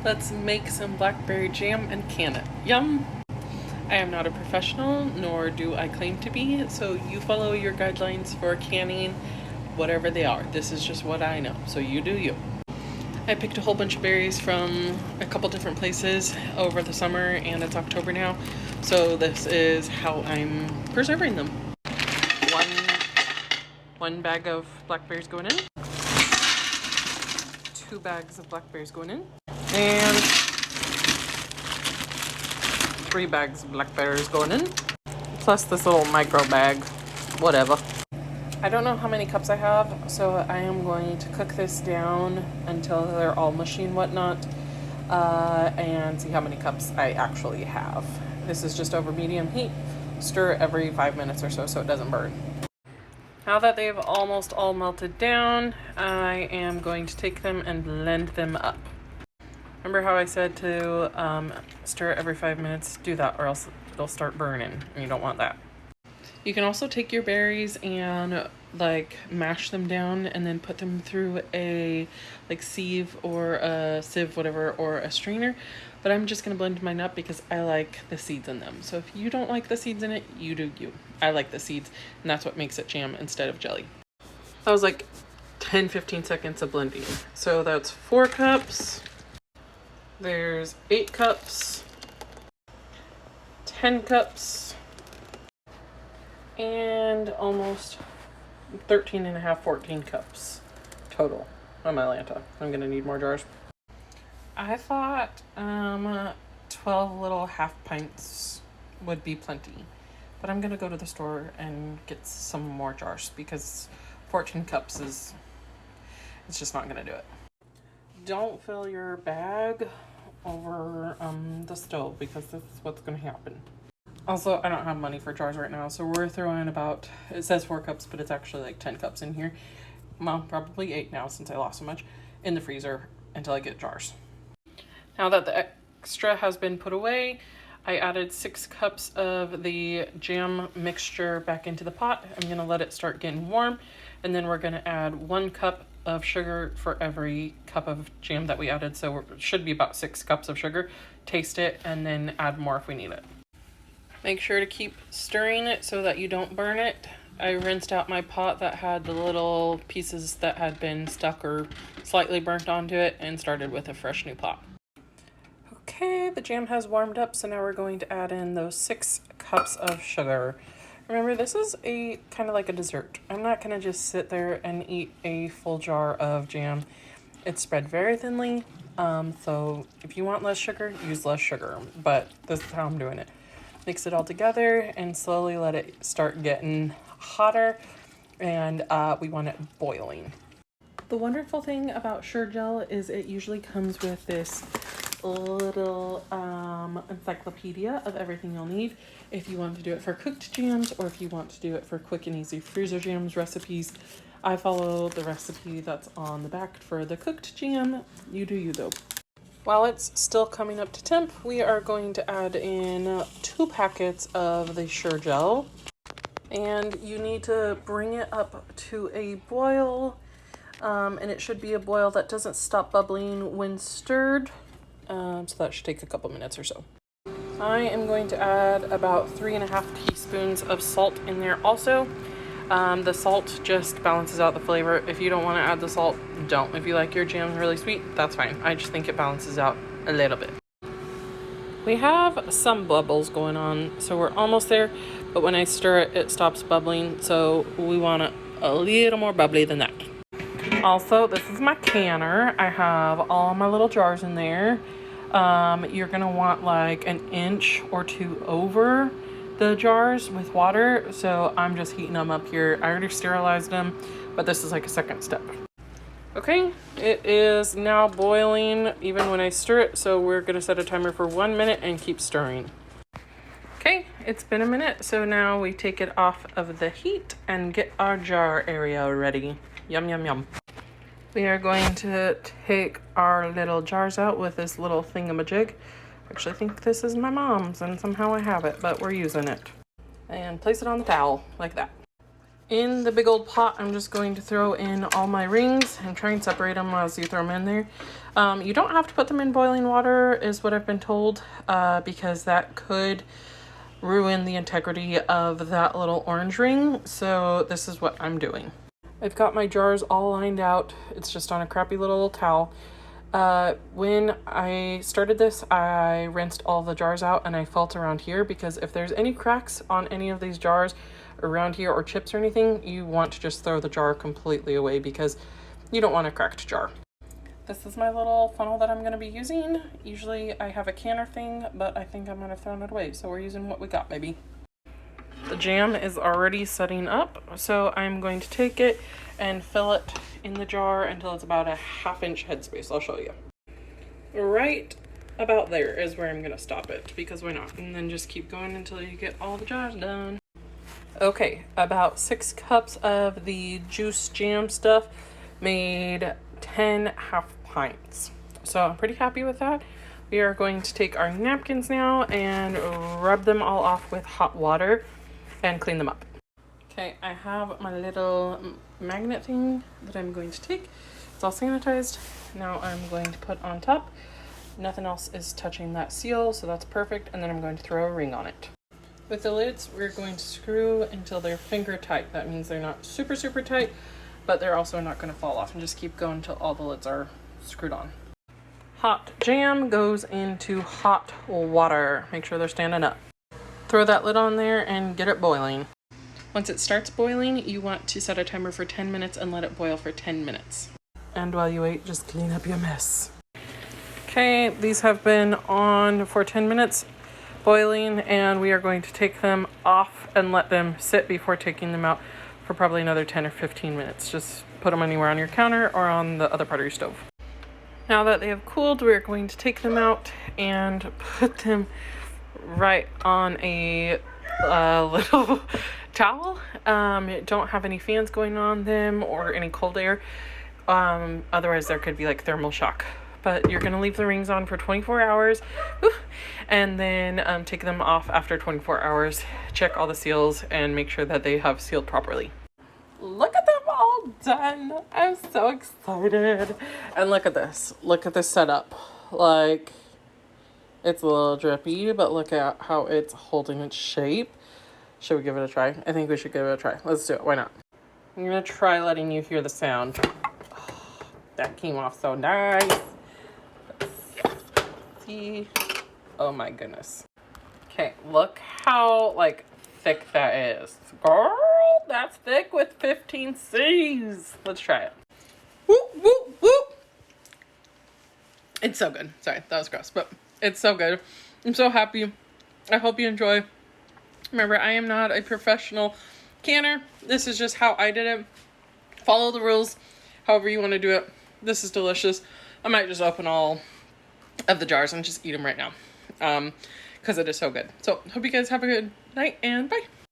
Let's make some blackberry jam and can it. Yum! I am not a professional, nor do I claim to be, so you follow your guidelines for canning, whatever they are. This is just what I know, so you do you. I picked a whole bunch of berries from a couple different places over the summer, and it's October now, so this is how I'm preserving them. One bag of blackberries going in, 2 bags of blackberries going in, and 3 bags of blackberries going in, plus this little micro bag, whatever. I don't know how many cups I have, so I am going to cook this down until they're all mushy and whatnot, and see how many cups I actually have. This is just over medium heat. Stir every 5 minutes or so it doesn't burn. Now that they've almost all melted down, I am going to take them and blend them up. Remember how I said to stir every 5 minutes? Do that or else they'll start burning, and you don't want that. You can also take your berries and mash them down and then put them through a sieve or a sieve, whatever, or a strainer. But I'm just going to blend mine up because I like the seeds in them. So if you don't like the seeds in it, you do you. I like the seeds, and that's what makes it jam instead of jelly. That was 10-15 seconds of blending. So that's 4 cups. There's 8 cups. 10 cups. And almost 13 and a half, 14 cups total on my Lanta. I'm going to need more jars. I thought 12 little half pints would be plenty, but I'm going to go to the store and get some more jars because 14 cups it's just not going to do it. Don't fill your bag over the stove because this is what's going to happen. Also, I don't have money for jars right now, so we're throwing it says 4 cups, but it's actually 10 cups in here. Well, probably 8 now since I lost so much in the freezer until I get jars. Now that the extra has been put away, I added 6 cups of the jam mixture back into the pot. I'm going to let it start getting warm, and then we're going to add 1 cup of sugar for every cup of jam that we added, so it should be about 6 cups of sugar. Taste it, and then add more if we need it. Make sure to keep stirring it so that you don't burn it. I rinsed out my pot that had the little pieces that had been stuck or slightly burnt onto it and started with a fresh new pot. Okay, the jam has warmed up, so now we're going to add in those 6 cups of sugar. Remember, this is a kind of like a dessert. I'm not going to just sit there and eat a full jar of jam. It's spread very thinly, so if you want less sugar, use less sugar, but this is how I'm doing it. Mix it all together and slowly let it start getting hotter, and we want it boiling. The wonderful thing about Sure Gel is it usually comes with this little encyclopedia of everything you'll need if you want to do it for cooked jams or if you want to do it for quick and easy freezer jams recipes. I follow the recipe that's on the back for the cooked jam. You do you though. While it's still coming up to temp, we are going to add in 2 packets of the Sure Gel, and you need to bring it up to a boil, and it should be a boil that doesn't stop bubbling when stirred. So that should take a couple minutes or so. I am going to add about 3.5 teaspoons of salt in there also. The salt just balances out the flavor. If you don't want to add the salt, don't. If you like your jam really sweet, that's fine. I just think it balances out a little bit. We have some bubbles going on, so we're almost there, but when I stir it, it stops bubbling, so we want it a little more bubbly than that. Also, this is my canner. I have all my little jars in there. You're gonna want an inch or 2 over the jars with water, so I'm just heating them up here. I already sterilized them, but this is a second step. Okay, it is now boiling even when I stir it, so we're gonna set a timer for 1 minute and keep stirring. Okay, it's been a minute, so now we take it off of the heat and get our jar area ready. Yum, yum, yum. We are going to take our little jars out with this little thingamajig. I actually think this is my mom's and somehow I have it, but we're using it. And place it on the towel like that. In the big old pot, I'm just going to throw in all my rings and try and separate them as you throw them in there. You don't have to put them in boiling water, is what I've been told, because that could ruin the integrity of that little orange ring. So this is what I'm doing. I've got my jars all lined out. It's just on a crappy little towel. When I started this, I rinsed all the jars out and I felt around here, because if there's any cracks on any of these jars around here or chips or anything, you want to just throw the jar completely away because you don't want a cracked jar. This is my little funnel that I'm going to be using. Usually I have a canner thing, but I think I'm going to throw it away. So we're using what we got, baby. The jam is already setting up, so I'm going to take it and fill it in the jar until it's about a 1/2 inch headspace. I'll show you. Right about there is where I'm going to stop it, because why not? And then just keep going until you get all the jars done. Okay, about 6 cups of the juice jam stuff made 10 half pints. So I'm pretty happy with that. We are going to take our napkins now and rub them all off with hot water and clean them up. Okay, I have my little magnet thing that I'm going to take. It's all sanitized. Now I'm going to put on top. Nothing else is touching that seal, so that's perfect. And then I'm going to throw a ring on it. With the lids, we're going to screw until they're finger tight. That means they're not super, super tight, but they're also not going to fall off, and just keep going until all the lids are screwed on. Hot jam goes into hot water. Make sure they're standing up. Throw that lid on there and get it boiling. Once it starts boiling, you want to set a timer for 10 minutes and let it boil for 10 minutes. And while you wait, just clean up your mess. Okay, these have been on for 10 minutes. Boiling, and we are going to take them off and let them sit before taking them out for probably another 10 or 15 minutes. Just put them anywhere on your counter or on the other part of your stove. Now that they have cooled, we're going to take them out and put them right on a little towel. Don't have any fans going on them or any cold air. Otherwise there could be like thermal shock. But you're going to leave the rings on for 24 hours and then take them off after 24 hours. Check all the seals and make sure that they have sealed properly. Look at them all done. I'm so excited. And look at this. Look at this setup. Like, it's a little drippy, but look at how it's holding its shape. Should we give it a try? I think we should give it a try. Let's do it. Why not? I'm going to try letting you hear the sound. Oh, that came off so nice. Oh my goodness. Okay, look how like thick that is. Girl, that's thick with 15 C's. Let's try it. Whoop, whoop, whoop. It's so good. Sorry, that was gross, but it's so good. I'm so happy. I hope you enjoy. Remember, I am not a professional canner. This is just how I did it. Follow the rules however you want to do it. This is delicious. I might just open all of the jars and just eat them right now because it is so good. So hope you guys have a good night and bye.